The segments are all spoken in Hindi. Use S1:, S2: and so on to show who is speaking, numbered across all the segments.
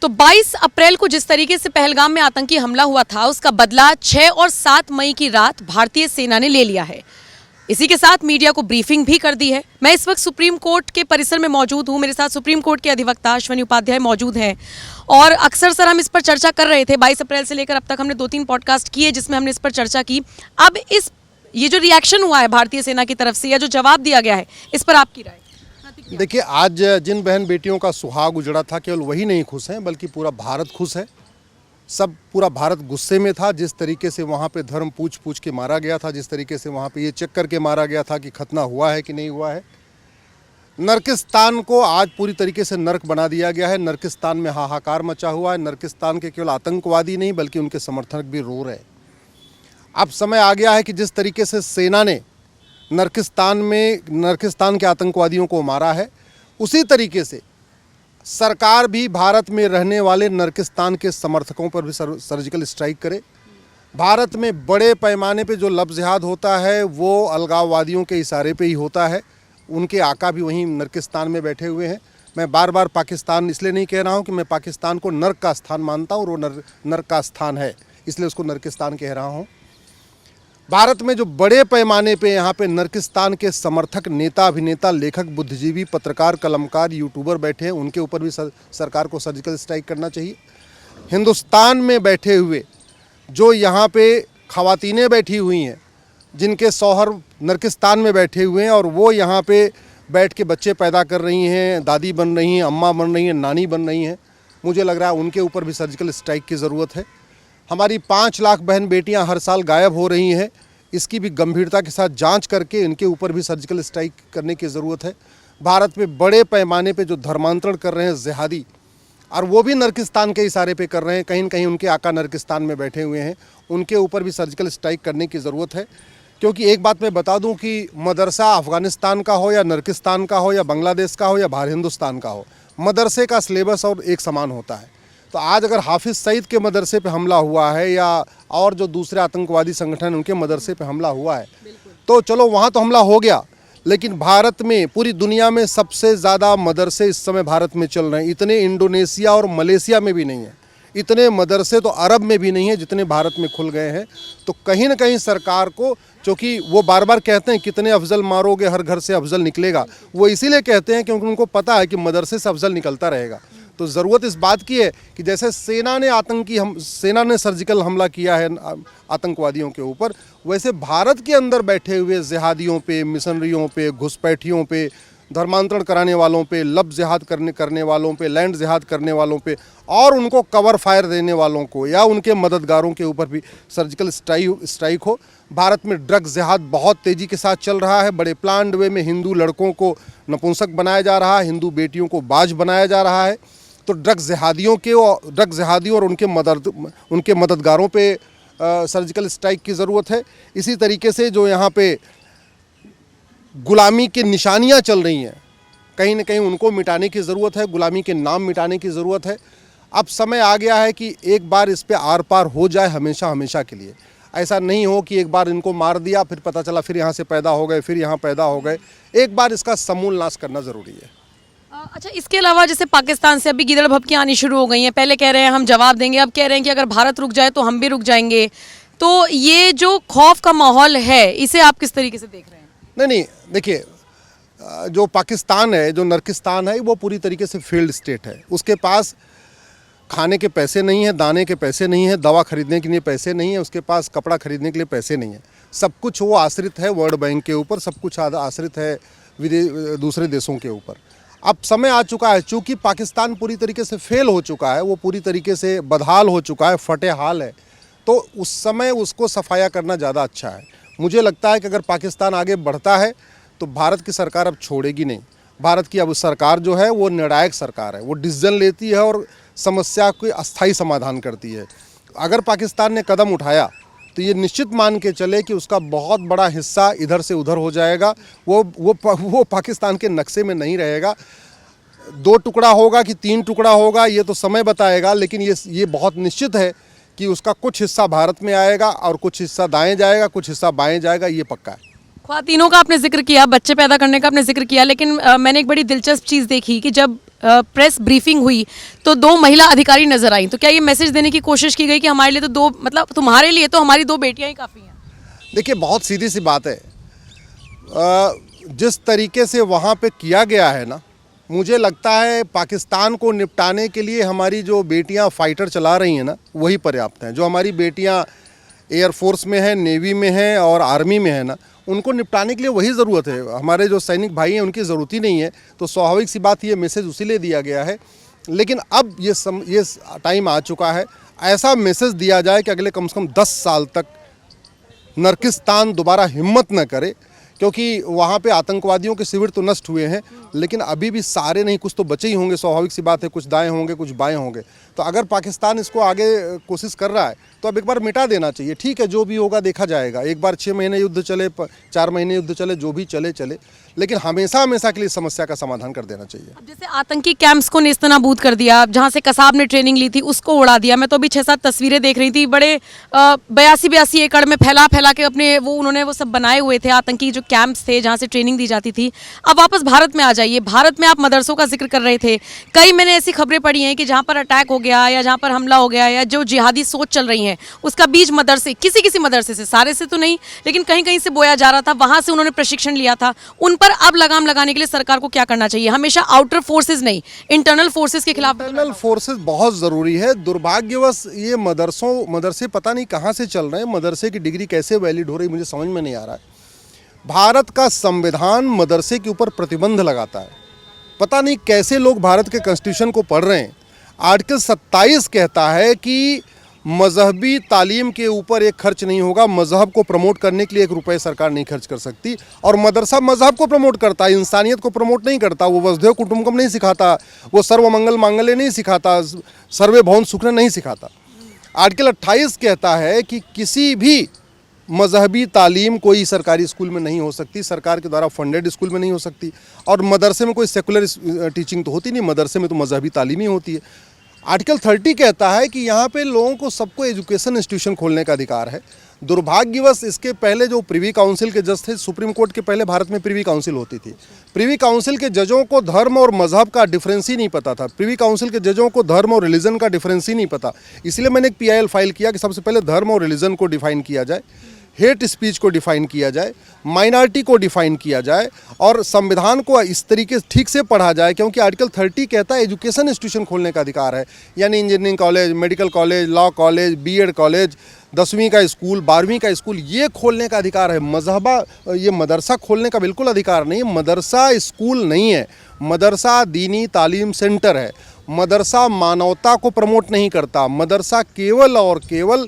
S1: तो 22 अप्रैल को जिस तरीके से पहलगाम में आतंकी हमला हुआ था, उसका बदला 6 और 7 मई की रात भारतीय सेना ने ले लिया है। इसी के साथ मीडिया को ब्रीफिंग भी कर दी है। मैं इस वक्त सुप्रीम कोर्ट के परिसर में मौजूद हूं। मेरे साथ सुप्रीम कोर्ट के अधिवक्ता अश्वनी उपाध्याय मौजूद हैं और अक्सर सर हम इस पर चर्चा कर रहे थे। 22 अप्रैल से लेकर अब तक हमने 2-3 पॉडकास्ट किए जिसमें हमने इस पर चर्चा की। अब ये जो रिएक्शन हुआ है भारतीय सेना की तरफ से या जो जवाब दिया गया है, इस पर आपकी राय?
S2: देखिए, आज जिन बहन बेटियों का सुहाग उजड़ा था, केवल वही नहीं खुश हैं बल्कि पूरा भारत खुश है। पूरा भारत गुस्से में था जिस तरीके से वहाँ पे धर्म पूछ के मारा गया था, जिस तरीके से वहाँ पे ये चेक करके मारा गया था कि खतना हुआ है कि नहीं हुआ है। नर्किस्तान को आज पूरी तरीके से नर्क बना दिया गया है। नर्किस्तान में हाहाकार मचा हुआ है। नर्किस्तान के केवल आतंकवादी नहीं बल्कि उनके समर्थक भी रो रहे हैं। अब समय आ गया है कि जिस तरीके से सेना ने नर्किस्तान के आतंकवादियों को मारा है, उसी तरीके से सरकार भी भारत में रहने वाले नर्किस्तान के समर्थकों पर भी सर्जिकल स्ट्राइक करे। भारत में बड़े पैमाने पे जो लफ्ज़ जिहाद होता है वो अलगाववादियों के इशारे पे ही होता है। उनके आका भी वहीं नर्किस्तान में बैठे हुए हैं। मैं बार बार पाकिस्तान इसलिए नहीं कह रहा हूँ कि मैं पाकिस्तान को नर्क का स्थान मानता हूँ और वो नर्क का स्थान है, इसलिए उसको नर्किस्तान कह रहा हूँ। भारत में जो बड़े पैमाने पे यहाँ पे नर्किस्तान के समर्थक नेता, अभिनेता, लेखक, बुद्धिजीवी, पत्रकार, कलमकार, यूट्यूबर बैठे हैं, उनके ऊपर भी सरकार को सर्जिकल स्ट्राइक करना चाहिए। हिंदुस्तान में बैठे हुए जो यहाँ पे ख़वातीनें बैठी हुई हैं, जिनके शौहर नर्किस्तान में बैठे हुए हैं और वो यहाँ पे बैठ के बच्चे पैदा कर रही हैं, दादी बन रही हैं, अम्मा बन रही हैं, नानी बन रही हैं, मुझे लग रहा है उनके ऊपर भी सर्जिकल स्ट्राइक की ज़रूरत है। हमारी 5 लाख बहन बेटियां हर साल गायब हो रही हैं, इसकी भी गंभीरता के साथ जांच करके इनके ऊपर भी सर्जिकल स्ट्राइक करने की ज़रूरत है। भारत में बड़े पैमाने पे जो धर्मांतरण कर रहे हैं जिहादी, और वो भी नर्किस्तान के इशारे पे कर रहे हैं, कहीं न कहीं उनके आका नर्किस्तान में बैठे हुए हैं, उनके ऊपर भी सर्जिकल स्ट्राइक करने की ज़रूरत है। क्योंकि एक बात मैं बता दूं कि मदरसा अफ़गानिस्तान का हो या नर्किस्तान का हो या बांग्लादेश का हो या बाहर हिंदुस्तान का हो, मदरसे का सिलेबस और एक समान होता है। तो आज अगर हाफिज़ सईद के मदरसे पे हमला हुआ है या और जो दूसरे आतंकवादी संगठन उनके मदरसे पे हमला हुआ है, तो चलो वहाँ तो हमला हो गया, लेकिन भारत में, पूरी दुनिया में सबसे ज़्यादा मदरसे इस समय भारत में चल रहे हैं। इतने इंडोनेशिया और मलेशिया में भी नहीं है, इतने मदरसे तो अरब में भी नहीं है जितने भारत में खुल गए हैं। तो कहीं ना कहीं सरकार को, क्योंकि वो बार बार कहते हैं कितने अफजल मारोगे, हर घर से अफजल निकलेगा, वो इसीलिए कहते हैं क्योंकि उनको पता है कि मदरसे से अफजल निकलता रहेगा। तो ज़रूरत इस बात की है कि जैसे सेना ने सर्जिकल हमला किया है आतंकवादियों के ऊपर, वैसे भारत के अंदर बैठे हुए जिहादियों पे, मिशनरियों पे, घुसपैठियों पे, धर्मांतरण कराने वालों पे, लफ्ज़ जिहाद करने वालों पे, लैंड जिहाद करने वालों पे और उनको कवर फायर देने वालों को या उनके मददगारों के ऊपर भी सर्जिकल स्ट्राइक हो। भारत में ड्रग्स जिहाद बहुत तेज़ी के साथ चल रहा है। बड़े प्लान्ड वे में हिंदू लड़कों को नपुंसक बनाया जा रहा है, हिंदू बेटियों को बाज बनाया जा रहा है। तो ड्रग्स जिहादियों और उनके मददगारों पे सर्जिकल स्ट्राइक की ज़रूरत है। इसी तरीके से जो यहाँ पे गुलामी की निशानियाँ चल रही हैं, कहीं ना कहीं उनको मिटाने की ज़रूरत है, गुलामी के नाम मिटाने की ज़रूरत है। अब समय आ गया है कि एक बार इस पे आर पार हो जाए, हमेशा हमेशा के लिए। ऐसा नहीं हो कि एक बार इनको मार दिया, फिर पता चला फिर यहाँ से पैदा हो गए, फिर यहाँ पैदा हो गए। एक बार इसका समूल नाश करना ज़रूरी है।
S1: अच्छा, इसके अलावा जैसे पाकिस्तान से अभी गिदड़ भभकियाँ आनी शुरू हो गई हैं। पहले कह रहे हैं हम जवाब देंगे, अब कह रहे हैं कि अगर भारत रुक जाए तो हम भी रुक जाएंगे। तो ये जो खौफ का माहौल है, इसे आप किस तरीके से देख रहे हैं?
S2: नहीं, देखिए, जो पाकिस्तान है, जो नर्किस्तान है, वो पूरी तरीके से फेल्ड स्टेट है। उसके पास खाने के पैसे नहीं हैं, दाने के पैसे नहीं हैं, दवा खरीदने के लिए पैसे नहीं है, उसके पास कपड़ा खरीदने के लिए पैसे नहीं है। सब कुछ वो आश्रित है वर्ल्ड बैंक के ऊपर, सब कुछ आश्रित है दूसरे देशों के ऊपर। अब समय आ चुका है, चूँकि पाकिस्तान पूरी तरीके से फेल हो चुका है, वो पूरी तरीके से बदहाल हो चुका है, फटे हाल है, तो उस समय उसको सफाया करना ज़्यादा अच्छा है। मुझे लगता है कि अगर पाकिस्तान आगे बढ़ता है तो भारत की सरकार अब छोड़ेगी नहीं। भारत की अब सरकार जो है वो निर्णायक सरकार है, वो डिसीजन लेती है और समस्या को अस्थायी समाधान करती है। अगर पाकिस्तान ने कदम उठाया तो ये निश्चित मान के चले कि उसका बहुत बड़ा हिस्सा इधर से उधर हो जाएगा, वो पाकिस्तान के नक्शे में नहीं रहेगा। 2 टुकड़ा होगा कि 3 टुकड़ा होगा ये तो समय बताएगा, लेकिन ये बहुत निश्चित है कि उसका कुछ हिस्सा भारत में आएगा और कुछ हिस्सा दाएं जाएगा, कुछ हिस्सा बाएं जाएगा, ये पक्का है।
S1: ख्वातीनों का आपने जिक्र किया, बच्चे पैदा करने का आपने जिक्र किया, लेकिन मैंने एक बड़ी दिलचस्प चीज़ देखी कि जब प्रेस ब्रीफिंग हुई तो 2 महिला अधिकारी नजर आई, तो क्या ये मैसेज देने की कोशिश की गई कि हमारे लिए तो 2, मतलब तुम्हारे लिए तो हमारी 2 बेटियां ही काफ़ी हैं?
S2: देखिए, बहुत सीधी सी बात है। जिस तरीके से वहाँ पे किया गया है ना, मुझे लगता है पाकिस्तान को निपटाने के लिए हमारी जो बेटियां फाइटर चला रही हैं ना, वही पर्याप्त हैं। जो हमारी बेटियां एयरफोर्स में हैं, नेवी में हैं और आर्मी में है ना, उनको निपटाने के लिए वही ज़रूरत है। हमारे जो सैनिक भाई हैं उनकी ज़रूरत ही नहीं है। तो स्वाभाविक सी बात, ये मैसेज उसी लिए दिया गया है। लेकिन अब ये टाइम आ चुका है, ऐसा मैसेज दिया जाए कि अगले कम से कम 10 साल तक नर्किस्तान दोबारा हिम्मत न करे, क्योंकि वहाँ पे आतंकवादियों के शिविर तो नष्ट हुए हैं, लेकिन अभी भी सारे नहीं, कुछ तो बचे ही होंगे। स्वाभाविक सी बात है, कुछ दाएं होंगे, कुछ बाएं होंगे। तो अगर पाकिस्तान इसको आगे कोशिश कर रहा है तो अब एक बार मिटा देना चाहिए। ठीक है, जो भी होगा देखा जाएगा। एक बार 6 महीने युद्ध चले, 4 महीने युद्ध चले, जो भी चले चले, लेकिन हमेशा हमेशा के लिए समस्या का समाधान कर देना चाहिए।
S1: अब जैसे आतंकी कैंप्स को नेस्तनाबूद कर दिया, जहां से कसाब ने ट्रेनिंग ली थी उसको उड़ा दिया। मैं तो अभी 6-7 तस्वीरें देख रही थी, बड़े 82 एकड़ में फैला फैला के अपने उन्होंने वो सब बनाए हुए थे, आतंकी जो कैंप्स थे जहां से ट्रेनिंग दी जाती थी। अब वापस भारत में आ जाइए। भारत में आप मदरसों का जिक्र कर रहे थे, कई मैंने ऐसी खबरें पढ़ी हैं कि जहां पर अटैक हो गया या जहां पर हमला हो गया या जो जिहादी सोच चल रही है, उसका बीज मदरसे, किसी मदरसे से, सारे से तो नहीं, लेकिन कहीं कहीं से बोया जा रहा था, वहां से उन्होंने प्रशिक्षण लिया था। उन पर अब लगाम लगाने के लिए सरकार को क्या करना चाहिए? हमेशा आउटर फोर्सेस नहीं, इंटरनल फोर्सेस के खिलाफ।
S2: इंटरनल फोर्सेस बहुत ज़रूरी है। दुर्भाग्यवश ये मदरसे पता नहीं कहाँ से चल रहे हैं। मदरसे की डिग्री कैसे वैलिड हो रही, मुझे समझ में नहीं आ रहा है। भारत का संविधान मदरसे के ऊपर प्रतिबंध लगाता है। पता नहीं कैसे लोग भारत के कॉन्स्टिट्यूशन को पढ़ रहे हैं। आर्टिकल 27 कहता है कि मजहबी तालीम के ऊपर एक खर्च नहीं होगा। मजहब को प्रमोट करने के लिए 1 रुपये सरकार नहीं खर्च कर सकती। और मदरसा मजहब को प्रमोट करता है, इंसानियत को प्रमोट नहीं करता। वो वसुधैव कुटुंबकम नहीं सिखाता, वो सर्वमंगल मांगल्य नहीं सिखाता, सर्वे भवन सुखना नहीं सिखाता। आर्टिकल 28 कहता है कि किसी भी मजहबी तालीम कोई सरकारी स्कूल में नहीं हो सकती, सरकार के द्वारा फंडेड स्कूल में नहीं हो सकती। और मदरसे में कोई सेकुलर टीचिंग तो होती नहीं, मदरसे में तो मजहबी तालीम ही होती है। आर्टिकल 30 कहता है कि यहाँ पे लोगों को सबको एजुकेशन इंस्टीट्यूशन खोलने का अधिकार है। दुर्भाग्यवश इसके पहले जो प्रिवी काउंसिल के जज थे, सुप्रीम कोर्ट के पहले भारत में प्रिवी काउंसिल होती थी। प्रिवी काउंसिल के जजों को धर्म और मजहब का डिफरेंस ही नहीं पता था। प्रिवी काउंसिल के जजों को धर्म और रिलीजन का डिफरेंस ही नहीं पता। इसलिए मैंने एक PIL फाइल किया कि सबसे पहले धर्म और रिलीजन को डिफाइन किया जाए, हेट स्पीच को डिफाइन किया जाए, माइनॉरिटी को डिफाइन किया जाए और संविधान को इस तरीके से ठीक से पढ़ा जाए। क्योंकि आर्टिकल 30 कहता है एजुकेशन इंस्टीट्यूशन खोलने का अधिकार है, यानी engineering college, medical college, law college, BEd college, 10वीं का स्कूल, 12वीं का स्कूल, ये खोलने का अधिकार है। ये मदरसा खोलने का बिल्कुल अधिकार नहीं है। मदरसा स्कूल नहीं है, मदरसा दीनी तालीम सेंटर है। मदरसा मानवता को प्रमोट नहीं करता। मदरसा केवल और केवल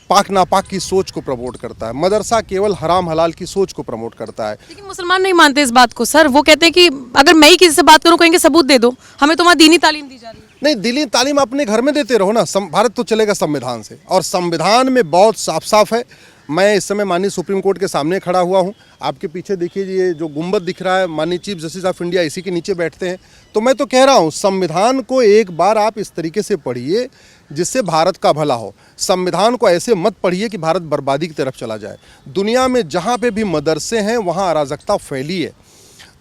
S2: पाक नापाक की सोच को प्रमोट करता है। मदरसा केवल हराम हलाल की सोच को प्रमोट करता है।
S1: लेकिन मुसलमान नहीं मानते इस बात को सर। वो कहते हैं कि अगर मैं ही किसी से बात करूं, कहेंगे सबूत दे दो, हमें तो वहाँ दीनी तालीम दी जा रही है।
S2: नहीं, दीनी तालीम अपने घर में देते रहो ना। भारत तो चलेगा संविधान से, और संविधान में बहुत साफ साफ है। मैं इस समय माननीय सुप्रीम कोर्ट के सामने खड़ा हुआ हूँ। आपके पीछे देखिए, ये जो गुंबद दिख रहा है, माननीय चीफ जस्टिस ऑफ इंडिया इसी के नीचे बैठते हैं। तो मैं तो कह रहा हूँ, संविधान को एक बार आप इस तरीके से पढ़िए जिससे भारत का भला हो। संविधान को ऐसे मत पढ़िए कि भारत बर्बादी की तरफ चला जाए। दुनिया में जहाँ पे भी मदरसे हैं वहाँ अराजकता फैली है।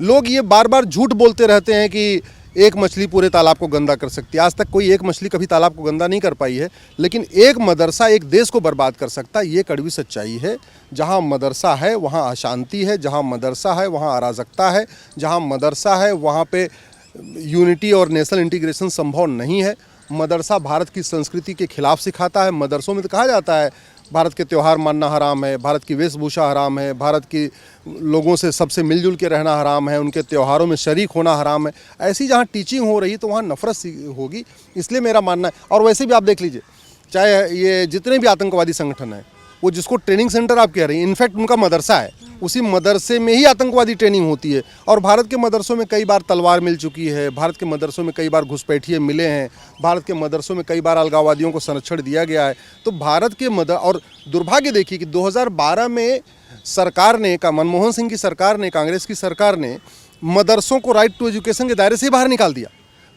S2: लोग ये बार बार झूठ बोलते रहते हैं कि एक मछली पूरे तालाब को गंदा कर सकती है। आज तक कोई एक मछली कभी तालाब को गंदा नहीं कर पाई है, लेकिन एक मदरसा एक देश को बर्बाद कर सकता है। ये कड़वी सच्चाई है। जहाँ मदरसा है वहाँ अशांति है, जहाँ मदरसा है वहाँ अराजकता है, जहाँ मदरसा है वहाँ पे यूनिटी और नेशनल इंटीग्रेशन संभव नहीं है। मदरसा भारत की संस्कृति के खिलाफ सिखाता है। मदरसों में तो कहा जाता है भारत के त्यौहार मानना हराम है, भारत की वेशभूषा हराम है, भारत की लोगों से सबसे मिलजुल के रहना हराम है, उनके त्योहारों में शरीक होना हराम है। ऐसी जहाँ टीचिंग हो रही तो वहाँ नफरत होगी। इसलिए मेरा मानना है। और वैसे भी आप देख लीजिए, चाहे ये जितने भी आतंकवादी संगठन हैं, वो जिसको ट्रेनिंग सेंटर आप कह रही हैं, इनफैक्ट उनका मदरसा है। उसी मदरसे में ही आतंकवादी ट्रेनिंग होती है। और भारत के मदरसों में कई बार तलवार मिल चुकी है, भारत के मदरसों में कई बार घुसपैठिए मिले हैं, भारत के मदरसों में कई बार अलगाववादियों को संरक्षण दिया गया है। तो भारत के और दुर्भाग्य देखिए कि 2012 में सरकार ने, मनमोहन सिंह की सरकार ने, कांग्रेस की सरकार ने मदरसों को राइट टू एजुकेशन के दायरे से बाहर निकाल दिया।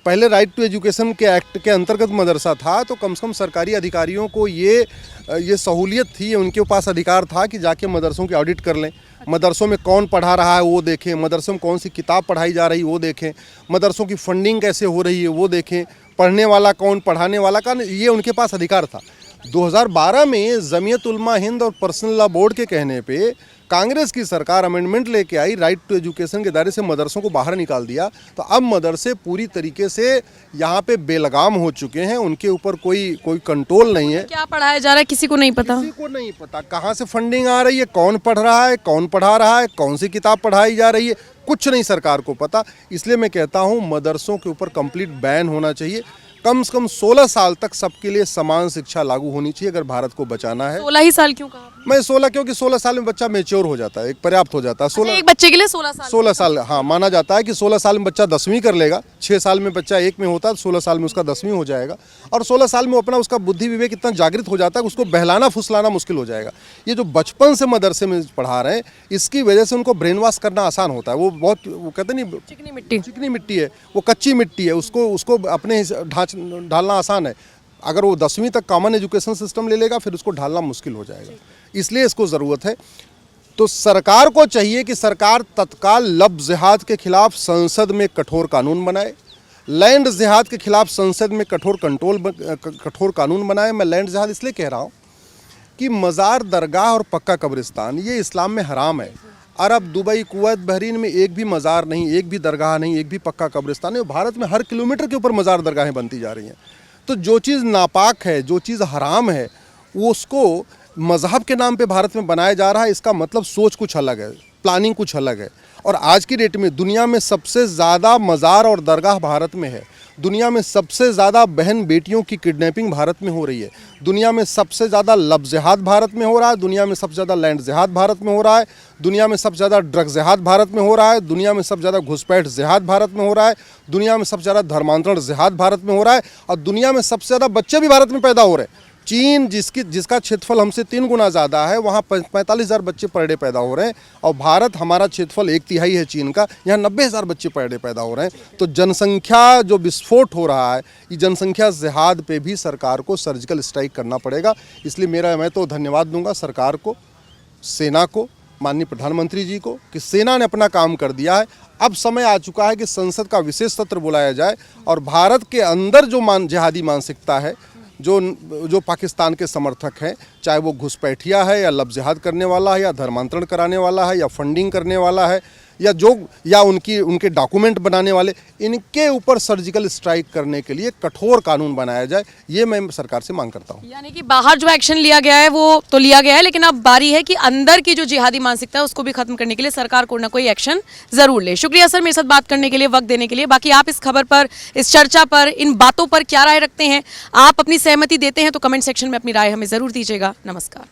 S2: पहले राइट टू एजुकेशन के एक्ट के अंतर्गत मदरसा था, तो कम से कम सरकारी अधिकारियों को ये सहूलियत थी, उनके पास अधिकार था कि जाके मदरसों की ऑडिट कर लें, मदरसों में कौन पढ़ा रहा है वो देखें, मदरसों में कौन सी किताब पढ़ाई जा रही है वो देखें, मदरसों की फंडिंग कैसे हो रही है वो देखें, पढ़ने वाला कौन, पढ़ाने वाला कौन, ये उनके पास अधिकार था। 2012 में जमीयत उलमा हिंद और पर्सनल लॉ बोर्ड के कहने पे कांग्रेस की सरकार अमेंडमेंट लेके आई, राइट टू एजुकेशन के दायरे से मदरसों को बाहर निकाल दिया। तो अब मदरसे पूरी तरीके से यहाँ पे बेलगाम हो चुके हैं, उनके ऊपर कोई कंट्रोल नहीं है।
S1: क्या पढ़ाया जा रहा है किसी को नहीं पता,
S2: किसी को नहीं पता कहाँ से फंडिंग आ रही है, कौन पढ़ रहा है, कौन पढ़ा रहा है, कौन सी किताब पढ़ाई जा रही है, कुछ नहीं सरकार को पता। इसलिए मैं कहता हूँ मदरसों के ऊपर कंप्लीट बैन होना चाहिए। कम से कम 16 साल तक सबके लिए समान शिक्षा लागू होनी चाहिए अगर भारत को बचाना है।
S1: 16 ही साल क्यों कहा आपने?
S2: मैं 16 क्योंकि 16 साल में बच्चा मेच्योर हो जाता है, एक पर्याप्त हो जाता है। 16
S1: एक बच्चे के लिए 16
S2: साल हाँ माना जाता है कि 16 साल में बच्चा 10वीं कर लेगा। 6 साल में बच्चा 1 में होता है, 16 साल में उसका 10वीं हो जाएगा। और 16 साल में अपना उसका बुद्धि विवेक इतना जागृत हो जाता है कि उसको बहलाना फुसलाना मुश्किल हो जाएगा। ये जो बचपन से मदरसे में पढ़ा रहे हैं, इसकी वजह से उनको ब्रेन वॉश करना आसान होता है। वो कहते नहीं चिकनी मिट्टी है, वो कच्ची मिट्टी है, उसको अपने ढालना आसान है। अगर वो 10वीं तक कॉमन एजुकेशन सिस्टम ले लेगा फिर उसको ढालना मुश्किल हो जाएगा। इसलिए इसको ज़रूरत है। तो सरकार को चाहिए कि सरकार तत्काल लफ्ज़ जिहाद के खिलाफ संसद में कठोर कानून बनाए, लैंड जिहाद के खिलाफ संसद में कठोर कानून बनाए। मैं लैंड जिहाद इसलिए कह रहा हूँ कि मज़ार, दरगाह और पक्का कब्रिस्तान ये इस्लाम में हराम है। अरब, दुबई, कुवैत, बहरीन में एक भी मज़ार नहीं, एक भी दरगाह नहीं, एक भी पक्का कब्रिस्तान नहीं। भारत में हर किलोमीटर के ऊपर मज़ार दरगाहें बनती जा रही हैं। तो जो चीज़ नापाक है, जो चीज़ हराम है, वो उसको मज़हब के नाम पे भारत में बनाया जा रहा है। इसका मतलब सोच कुछ अलग है, प्लानिंग कुछ अलग है। और आज की डेट में दुनिया में सबसे ज़्यादा मज़ार और दरगाह भारत में है। दुनिया में सबसे ज़्यादा बहन बेटियों की किडनैपिंग भारत में हो रही है। दुनिया में सबसे ज़्यादा लव जिहाद भारत में हो रहा है। दुनिया में सबसे ज़्यादा लैंड जिहाद भारत में हो रहा है। दुनिया में सबसे ज़्यादा ड्रग जिहाद भारत में हो रहा है। दुनिया में सबसे ज़्यादा घुसपैठ जिहाद भारत में हो रहा है। दुनिया में सबसे ज़्यादा धर्मांतरण जिहाद भारत में हो रहा है। और दुनिया में सबसे ज़्यादा बच्चे भी भारत में पैदा हो रहे हैं। चीन जिसका क्षेत्रफल हमसे 3 गुना ज़्यादा है, वहाँ 45,000 बच्चे पर डे पैदा हो रहे हैं। और भारत, हमारा क्षेत्रफल 1/3 है चीन का, यहाँ 90,000 बच्चे पर डे पैदा हो रहे हैं। तो जनसंख्या जो विस्फोट हो रहा है, ये जनसंख्या जिहाद पे भी सरकार को सर्जिकल स्ट्राइक करना पड़ेगा। इसलिए मैं तो धन्यवाद दूंगा सरकार को, सेना को, माननीय प्रधानमंत्री जी को कि सेना ने अपना काम कर दिया है। अब समय आ चुका है कि संसद का विशेष सत्र बुलाया जाए और भारत के अंदर जो जिहादी मानसिकता है, जो पाकिस्तान के समर्थक हैं, चाहे वो घुसपैठिया है या लव जिहाद करने वाला है या धर्मांतरण कराने वाला है या फंडिंग करने वाला है या उनके डॉक्यूमेंट बनाने वाले, इनके ऊपर सर्जिकल स्ट्राइक करने के लिए कठोर कानून बनाया जाए। ये मैं सरकार से मांग करता हूँ।
S1: यानी कि बाहर जो एक्शन लिया गया है वो तो लिया गया है, लेकिन अब बारी है कि अंदर की जो जिहादी मानसिकता है उसको भी खत्म करने के लिए सरकार कोई ना कोई एक्शन जरूर ले। शुक्रिया सर मेरे साथ बात करने के लिए, वक्त देने के लिए। बाकी आप इस खबर पर, इस चर्चा पर, इन बातों पर क्या राय रखते हैं? आप अपनी सहमति देते हैं तो कमेंट सेक्शन में अपनी राय हमें जरूर दीजिएगा। नमस्कार।